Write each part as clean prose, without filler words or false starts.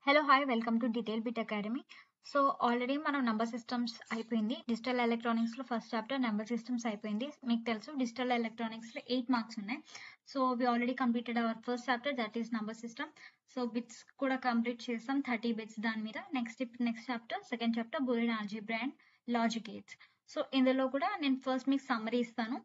Hello hi welcome to detail bit academy. So already మనం number systems అయిపోయింది. Digital ఎలక్ట్రానిక్స్లో first chapter number systems అయిపోయింది. మీకు తెలుసు డిజిటల్ ఎలక్ట్రానిక్స్లో 8 మార్క్స్ ఉన్నాయి. So we already completed our first chapter that is number system. So bits కూడా complete చేస్తాం 30 బిట్స్ దాని మీద. Next chapter second chapter Boolean algebra and logic gates. So ఇందులో కూడా నేను ఫస్ట్ మీకు సమ్మరీ ఇస్తాను.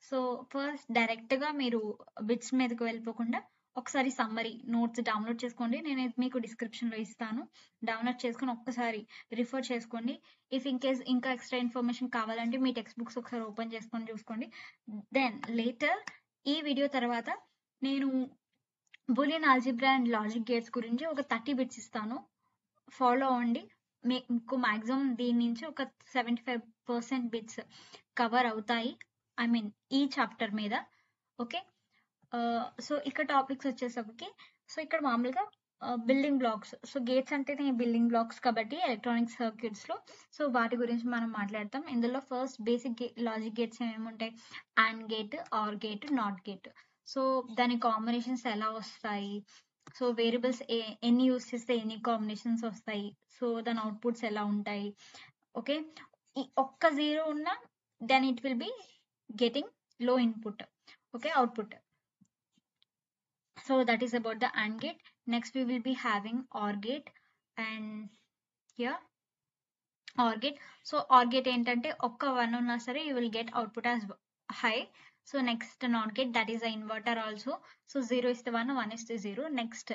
సో ఫస్ట్ డైరెక్ట్గా మీరు బిట్స్ మీదకి వెళ్ళిపోకుండా ఒకసారి సమ్మరీ నోట్స్ డౌన్లోడ్ చేసుకోండి. నేను మీకు డిస్క్రిప్షన్లో ఇస్తాను. డౌన్లోడ్ చేసుకొని ఒక్కసారి రిఫర్ చేసుకోండి. ఇఫ్ ఇన్ కేస్ ఇంకా ఎక్స్ట్రా ఇన్ఫర్మేషన్ కావాలంటే మీ టెక్స్ట్ బుక్స్ ఒకసారి ఓపెన్ చేసుకొని చూసుకోండి. దెన్ లేటర్ ఈ వీడియో తర్వాత నేను Boolean algebra and logic gates గురించి ఒక 30 బిట్స్ ఇస్తాను. ఫాలో అవ్వండి. మీకు మ్యాక్సిమం దీని నుంచి ఒక 75% బిట్స్ కవర్ అవుతాయి. ఐ మీన్ ఈ చాప్టర్ మీద. ఓకే, సో ఇక్కడ టాపిక్స్ వచ్చేసరికి సో ఇక్కడ మామూలుగా బిల్డింగ్ బ్లాక్స్. సో గేట్స్ అంటేనే బిల్డింగ్ బ్లాక్స్ కాబట్టి ఎలక్ట్రానిక్ సర్క్యూట్స్లో సో వాటి గురించి మనం మాట్లాడతాం. ఇందులో ఫస్ట్ బేసిక్ లాజిక్ గేట్స్ ఏమేమి ఉంటాయి? And gate, or gate, not gate. So దాని కాంబినేషన్స్ ఎలా వస్తాయి? సో వేరియబుల్స్ ఎన్ని యూస్ చేస్తే ఎన్ని కాంబినేషన్స్ వస్తాయి? సో దాని అవుట్పుట్స్ ఎలా ఉంటాయి? ఓకే, ఒక్క జీరో ఉన్నా then it will be getting low input, okay, output. So that is about the AND gate. Next we will be having OR gate, and here OR gate. So OR gate ఏంటంటే ఒక్క 1 ఉన్నా సరే you will get output as high. So next NOT gate, that is a inverter also. So 0 is the 1, 1 is the 0. Next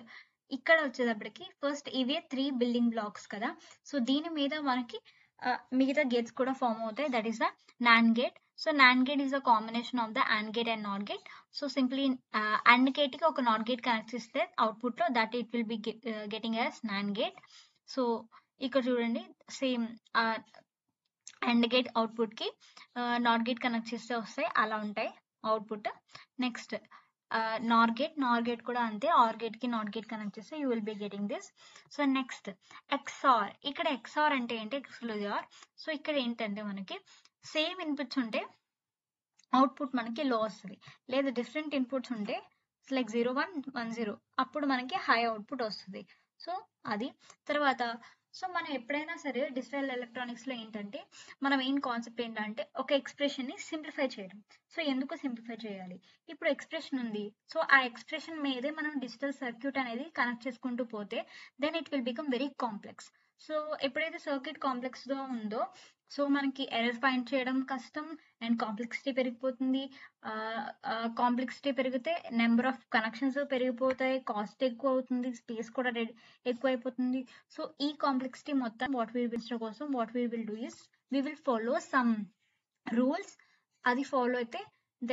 ఇక్కడ వచ్చేటప్పటికి first ఇవే 3 building blocks కదా. So దీని మీద మనకి మిగతా గేట్స్ కూడా ఫామ్ అవుతాయి. That is the NAND gate. So NAND gate is a combination of the AND gate and NOT gate. So simply AND gate కి ఒక NOT gate కనెక్ట్ చేస్తే అవుట్పుట్ లో that it will be getting as NAND gate. So ఇక్కడ చూడండి same AND gate output కి NOT gate connect చేస్తే వస్తాయి, అలా ఉంటాయి అవుట్పుట్. నెక్స్ట్ NOR gate కూడా అంతే. OR gate కి NOT gate కనెక్ట్ చేస్తే you will be getting this. So next XOR. ఇక్కడ XOR అంటే ఏంటి? Exclusive are. సో ఇక్కడ ఏంటంటే మనకి సేమ్ ఇన్పుట్స్ ఉంటే అవుట్పుట్ మనకి లో వస్తుంది, లేదా డిఫరెంట్ ఇన్పుట్స్ ఉంటే లైక్ 0 1 1 0 అప్పుడు మనకి హై అవుట్పుట్ వస్తుంది. సో అది తర్వాత సో మనం ఎప్పుడైనా సరే డిజిటల్ ఎలక్ట్రానిక్స్ లో ఏంటంటే మన మెయిన్ కాన్సెప్ట్ ఏంటంటే ఒక ఎక్స్ప్రెషన్ ని సింప్లిఫై చేయడం. సో ఎందుకు సింప్లిఫై చేయాలి? ఇప్పుడు ఎక్స్ప్రెషన్ ఉంది, సో ఆ ఎక్స్ప్రెషన్ మీదే మనం డిజిటల్ సర్క్యూట్ అనేది కనెక్ట్ చేసుకుంటూ పోతే then it will become very complex. So ఎప్పుడైతే సర్క్యూట్ కాంప్లెక్స్ గా ఉందో సో మనకి ఎర్రర్ ఫైండ్ చేయడం కష్టం అండ్ కాంప్లెక్సిటీ పెరిగిపోతుంది. కాంప్లెక్సిటీ పెరిగితే నెంబర్ ఆఫ్ కనెక్షన్స్ పెరిగిపోతాయి, కాస్ట్ ఎక్కువ అవుతుంది, స్పేస్ కూడా ఎక్కువ అయిపోతుంది. సో ఈ కాంప్లెక్సిటీ మొత్తం వాట్ వీ విల్ కోసం what we will do is we will follow some rules. అది ఫాలో అయితే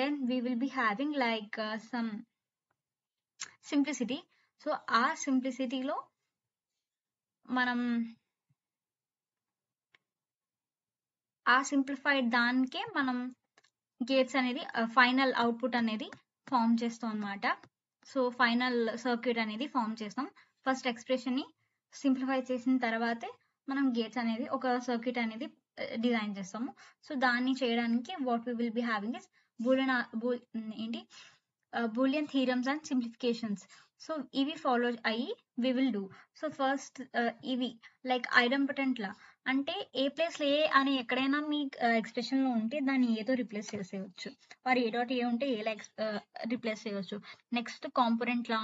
then we will be having like some simplicity. So ఆ సింప్లిసిటీలో మనం ఆ సింప్లిఫైడ్ దానికే మనం గేట్స్ అనేది ఫైనల్ అవుట్పుట్ అనేది ఫామ్ చేస్తాం అనమాట. సో ఫైనల్ సర్క్యూట్ అనేది ఫామ్ చేస్తాం. ఫస్ట్ ఎక్స్ప్రెషన్ ని సింప్లిఫై చేసిన తర్వాతే మనం గేట్స్ అనేది ఒక సర్క్యూట్ అనేది డిజైన్ చేస్తాము. సో దాన్ని చేయడానికి what we will be having is Boolean theorems and simplifications. So ఇవి ఫాలో అయ్యి we will do. So first ఇవి లైక్ ఐడెంపటెంట్ లా అంటే ఏ ప్లేస్ ఏ అని ఎక్కడైనా మీ ఎక్స్ప్రెషన్ లో ఉంటే దాన్ని ఏదో రిప్లేస్ చేసేయచ్చు, వారు ఏ డాట్ ఏ ఉంటే ఏలా రిప్లేస్ చేయవచ్చు. నెక్స్ట్ కాంపోనెంట్ లా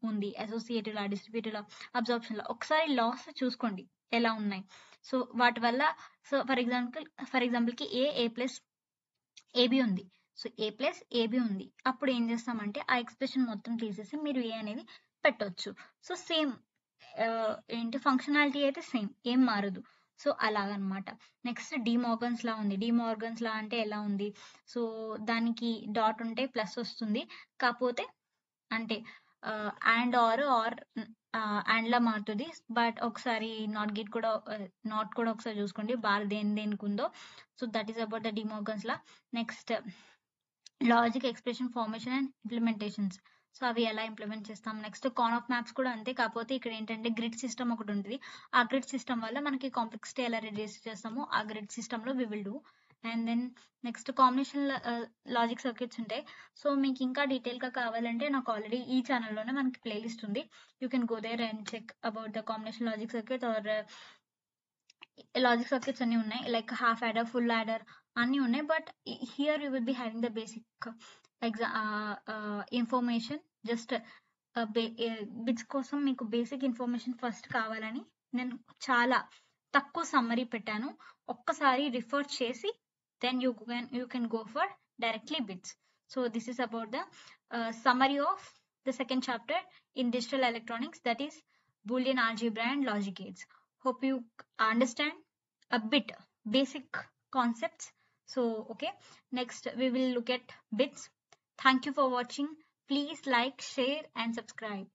ఉంది, అసోసియేటివ్ లా, డిస్ట్రిబ్యూటివ్ లా, అబ్జార్ప్షన్ లా. ఒకసారి లాస్ చూసుకోండి ఎలా ఉన్నాయి. సో వాటి వల్ల సో ఫర్ ఎగ్జాంపుల్ కి ఏ ప్లస్ ఏబి ఉంది. సో ఏ ప్లస్ ఏబి ఉంది, అప్పుడు ఏం చేస్తామంటే ఆ ఎక్స్ప్రెషన్ మొత్తం తీసేసి మీరు ఏ అనేది పెట్టొచ్చు. సో సేమ్ ఏంటి ఫంక్షనాలిటీ అయితే సేమ్, ఏం మారదు. సో అలాగనమాట. నెక్స్ట్ డిమోర్గన్స్ లా ఉంది. డిమోర్గన్స్ లా అంటే ఎలా ఉంది? సో దానికి డాట్ ఉంటే ప్లస్ వస్తుంది, కాకపోతే అంటే అండ్ ఆర్ అండ్ లా మారుతుంది. బట్ ఒకసారి నాట్ కూడా ఒకసారి చూసుకోండి బార్ దేనికి ఉందో. So that is about the De Morgan's law. Next logic expression formation and implementations. So అవి ఎలా ఇంప్లిమెంట్ చేస్తాం. నెక్స్ట్ కాన్ ఆఫ్ మ్యాప్స్ కూడా అంతే, కాకపోతే ఇక్కడ ఏంటంటే గ్రిడ్ సిస్టమ్ ఒకటి ఉంటుంది. ఆ గ్రిడ్ సిస్టమ్ వల్ల మనకి కాంప్లెక్సిటీ ఎలా రెడ్యూస్ చేస్తామో ఆ గ్రిడ్ సిస్టమ్ లో we will do. And then next combination logic circuits ఉంటాయి. సో మీకు ఇంకా డీటెయిల్గా కావాలంటే నాకు ఆల్రెడీ ఈ ఛానల్లోనే మనకి ప్లేలిస్ట్ ఉంది. You can go there and check about the combination logic circuit or logic circuits అన్నీ ఉన్నాయి, like half adder, full adder అన్నీ ఉన్నాయి. But here you will be having the basic information. Just bits కోసం మీకు basic information first కావాలని నేను చాలా తక్కువ సమ్మరీ పెట్టాను. ఒక్కసారి రిఫర్ చేసి then you can go for directly bits. So this is about the summary of the second chapter in digital electronics, that is Boolean algebra and logic gates. Hope you understand a bit basic concepts. So okay, next we will look at bits. Thank you for watching. Please like, share and subscribe.